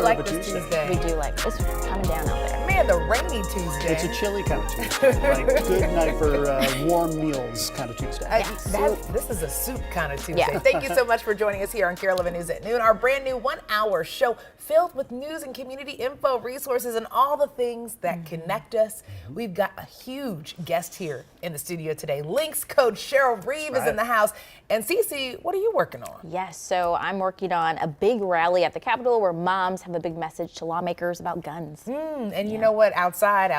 like of a this Tuesday. Tuesday. We do like it's coming down out there. Man, the rainy Tuesday. It's a chilly kind of Tuesday. Like good night for warm meals kind of Tuesday. This is a soup kind of Tuesday. Yeah. Thank you so much for joining us here on KARE 11 News at Noon, our brand new 1-hour show filled with news and community info, resources, and all the things that connect us. We've got a huge guest here in the studio today. Lynx coach Cheryl Reeve is in the house. And Cece, what are you working on? Yes, so I'm working on a big rally at the Capitol where moms have a big message to lawmakers about guns. And you know what? Outside.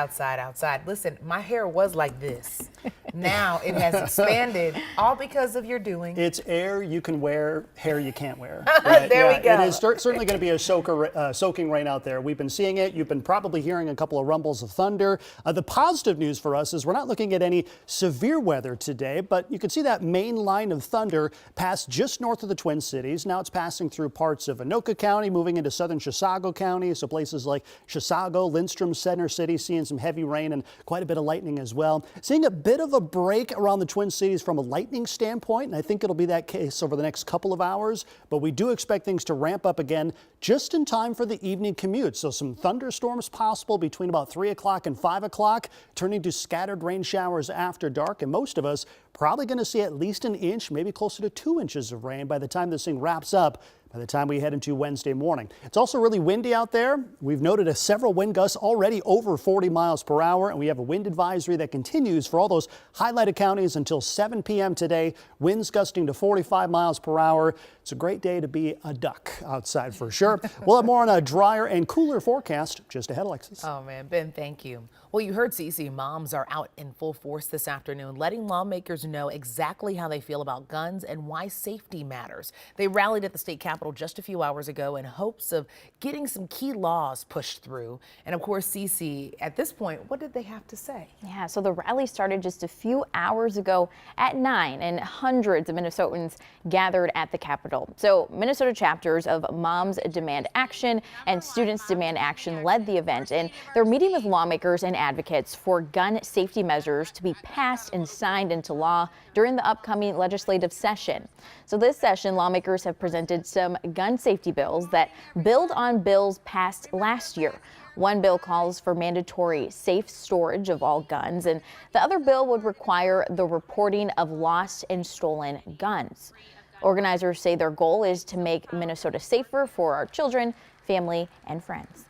Listen, my hair was like this. Now it has expanded, all because of your doing. It's air you can wear, hair you can't wear. There we go. It is certainly going to be a soaking rain out there. We've been seeing it. You've been probably hearing a couple of rumbles of thunder. The positive news for us is we're not looking at any severe weather today, but you can see that main line of thunder pass just north of the Twin Cities. Now it's passing through parts of Anoka County, moving into southern Chisago County. So places like Chisago, Lindstrom, Center City, seeing some heavy rain and quite a bit of lightning as well. Seeing a bit of a break around the Twin Cities from a lightning standpoint, and I think it'll be that case over the next couple of hours. But we do expect things to ramp up again just in time for the evening commute. So some thunderstorms possible between about 3 o'clock and 5 o'clock, turning to scattered rain showers after dark. And most of us probably going to see at least an inch, maybe closer to 2 inches of rain by the time this thing wraps up. By the time we head into Wednesday morning. It's also really windy out there. We've noted several wind gusts already over 40 miles per hour, and we have a wind advisory that continues for all those highlighted counties until 7 p.m. today. Winds gusting to 45 miles per hour. It's a great day to be a duck outside for sure. We'll have more on a drier and cooler forecast just ahead, Alexis. Oh man, Ben, thank you. Well, you heard Cece, moms are out in full force this afternoon, letting lawmakers know exactly how they feel about guns and why safety matters. They rallied at the state capitol just a few hours ago in hopes of getting some key laws pushed through. And of course, Cece, at this point, what did they have to say? Yeah, so the rally started just a few hours ago at 9, and hundreds of Minnesotans gathered at the Capitol. So Minnesota chapters of Moms Demand Action and Students Demand Action led the event, and they're meeting with lawmakers and advocates for gun safety measures to be passed and signed into law during the upcoming legislative session. So this session, lawmakers have presented some gun safety bills that build on bills passed last year. One bill calls for mandatory safe storage of all guns, and the other bill would require the reporting of lost and stolen guns. Organizers say their goal is to make Minnesota safer for our children, family, and friends.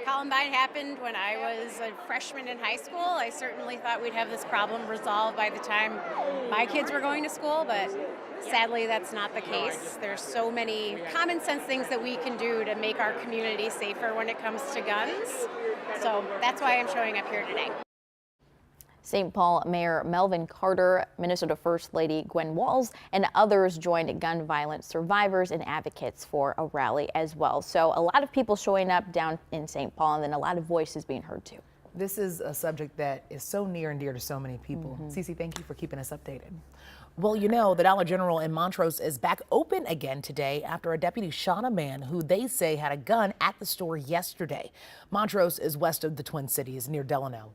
Columbine happened when I was a freshman in high school. I certainly thought we'd have this problem resolved by the time my kids were going to school, but sadly that's not the case. There's so many common sense things that we can do to make our community safer when it comes to guns. So that's why I'm showing up here today. St. Paul Mayor Melvin Carter, Minnesota First Lady Gwen Walz, and others joined gun violence survivors and advocates for a rally as well. So a lot of people showing up down in St. Paul, and then a lot of voices being heard too. This is a subject that is so near and dear to so many people. Cece, thank you for keeping us updated. Well, you know, the Dollar General in Montrose is back open again today after a deputy shot a man who they say had a gun at the store yesterday. Montrose is west of the Twin Cities near Delano.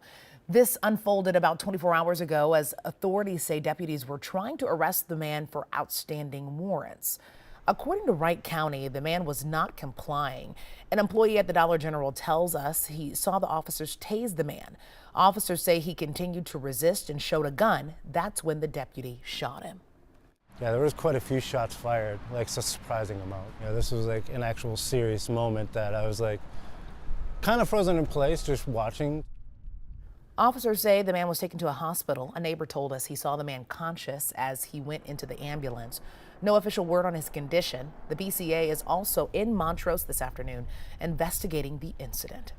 This unfolded about 24 hours ago as authorities say deputies were trying to arrest the man for outstanding warrants. According to Wright County, the man was not complying. An employee at the Dollar General tells us he saw the officers tase the man. Officers say he continued to resist and showed a gun. That's when the deputy shot him. Yeah, there was quite a few shots fired, like a surprising amount. This was like an actual serious moment that I was like kind of frozen in place just watching. Officers say the man was taken to a hospital. A neighbor told us he saw the man conscious as he went into the ambulance. No official word on his condition. The BCA is also in Montrose this afternoon investigating the incident.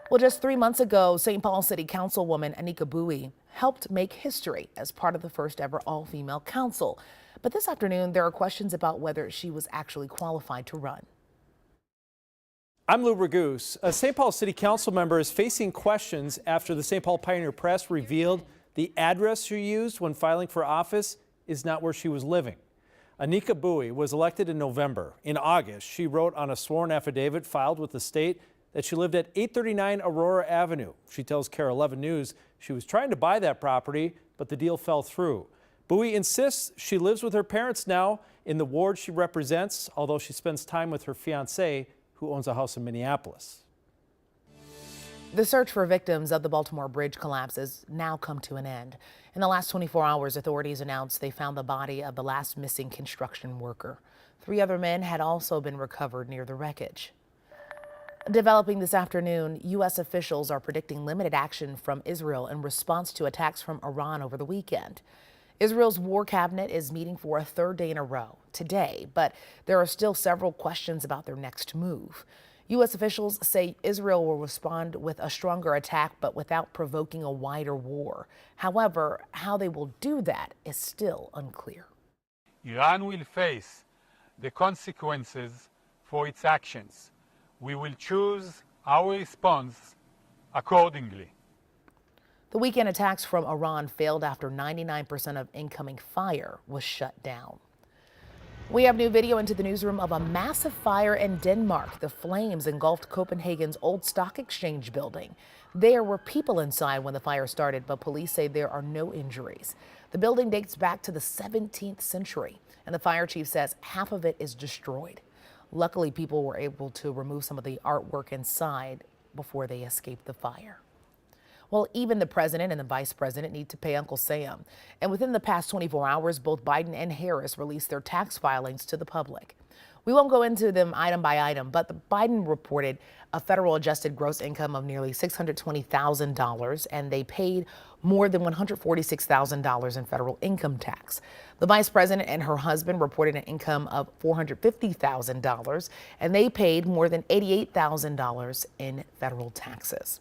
Well, just 3 months ago, St. Paul City Councilwoman Anika Bowie helped make history as part of the first ever all-female council. But this afternoon, there are questions about whether she was actually qualified to run. I'm Lou Ragoose. A St. Paul City Council member is facing questions after the St. Paul Pioneer Press revealed the address she used when filing for office is not where she was living. Anika Bowie was elected in November. In August, she wrote on a sworn affidavit filed with the state that she lived at 839 Aurora Avenue. She tells KARE 11 News she was trying to buy that property, but the deal fell through. Bowie insists she lives with her parents now in the ward she represents, although she spends time with her fiancé who owns a house in Minneapolis. The search for victims of the Baltimore Bridge collapse has now come to an end. In the last 24 hours, authorities announced they found the body of the last missing construction worker. 3 other men had also been recovered near the wreckage. Developing this afternoon, U.S. officials are predicting limited action from Israel in response to attacks from Iran over the weekend. Israel's war cabinet is meeting for a 3rd day in a row today, but there are still several questions about their next move. U.S. officials say Israel will respond with a stronger attack, but without provoking a wider war. However, how they will do that is still unclear. Iran will face the consequences for its actions. We will choose our response accordingly. The weekend attacks from Iran failed after 99% of incoming fire was shut down. We have new video into the newsroom of a massive fire in Denmark. The flames engulfed Copenhagen's old stock exchange building. There were people inside when the fire started, but police say there are no injuries. The building dates back to the 17th century, and the fire chief says half of it is destroyed. Luckily, people were able to remove some of the artwork inside before they escaped the fire. Well, even the president and the vice president need to pay Uncle Sam. And within the past 24 hours, both Biden and Harris released their tax filings to the public. We won't go into them item by item, but Biden reported a federal adjusted gross income of nearly $620,000, and they paid more than $146,000 in federal income tax. The vice president and her husband reported an income of $450,000, and they paid more than $88,000 in federal taxes.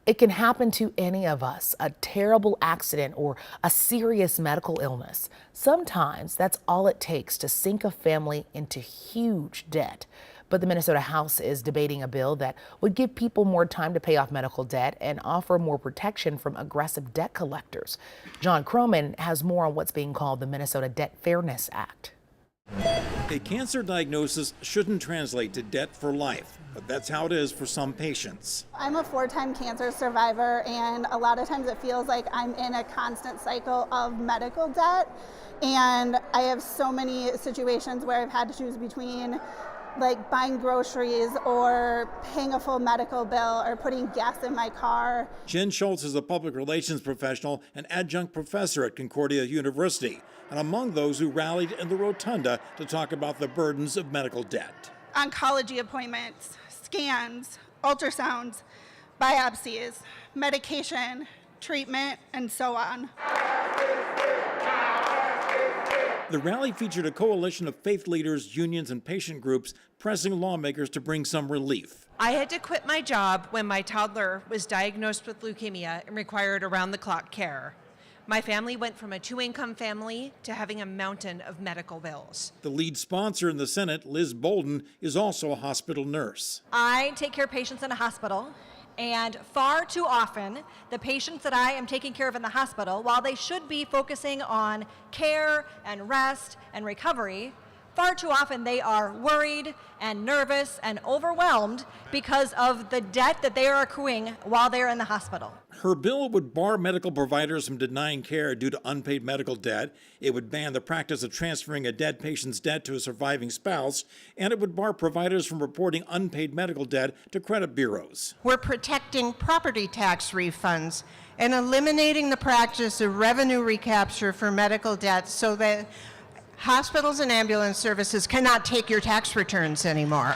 It can happen to any of us, a terrible accident or a serious medical illness. Sometimes that's all it takes to sink a family into huge debt. But the Minnesota House is debating a bill that would give people more time to pay off medical debt and offer more protection from aggressive debt collectors. John Croman has more on what's being called the Minnesota Debt Fairness Act. A cancer diagnosis shouldn't translate to debt for life, but that's how it is for some patients. I'm a 4-time cancer survivor, and a lot of times it feels like I'm in a constant cycle of medical debt. And I have so many situations where I've had to choose between like buying groceries or paying a full medical bill or putting gas in my car. Jen Schultz is a public relations professional and adjunct professor at Concordia University, and among those who rallied in the rotunda to talk about the burdens of medical debt. Oncology appointments, scans, ultrasounds, biopsies, medication, treatment, and so on. The rally featured a coalition of faith leaders, unions, and patient groups pressing lawmakers to bring some relief. I had to quit my job when my toddler was diagnosed with leukemia and required around-the-clock care. My family went from a 2-income family to having a mountain of medical bills. The lead sponsor in the Senate, Liz Bolden, is also a hospital nurse. I take care of patients in a hospital, and far too often, the patients that I am taking care of in the hospital, while they should be focusing on care and rest and recovery, far too often they are worried and nervous and overwhelmed because of the debt that they are accruing while they're in the hospital. Her bill would bar medical providers from denying care due to unpaid medical debt. It would ban the practice of transferring a dead patient's debt to a surviving spouse, and it would bar providers from reporting unpaid medical debt to credit bureaus. We're protecting property tax refunds and eliminating the practice of revenue recapture for medical debt so that hospitals and ambulance services cannot take your tax returns anymore.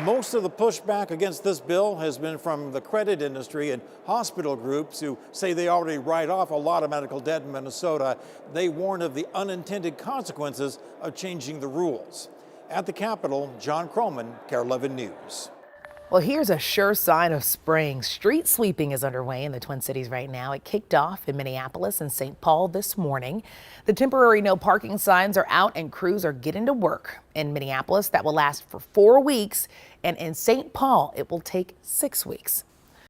Most of the pushback against this bill has been from the credit industry and hospital groups who say they already write off a lot of medical debt in Minnesota. They warn of the unintended consequences of changing the rules. At the Capitol, John Croman, KARE 11 News. Well, here's a sure sign of spring. Street sweeping is underway in the Twin Cities right now. It kicked off in Minneapolis and St. Paul this morning. The temporary no parking signs are out and crews are getting to work. In Minneapolis, that will last for 4 weeks, and in St. Paul, it will take 6 weeks.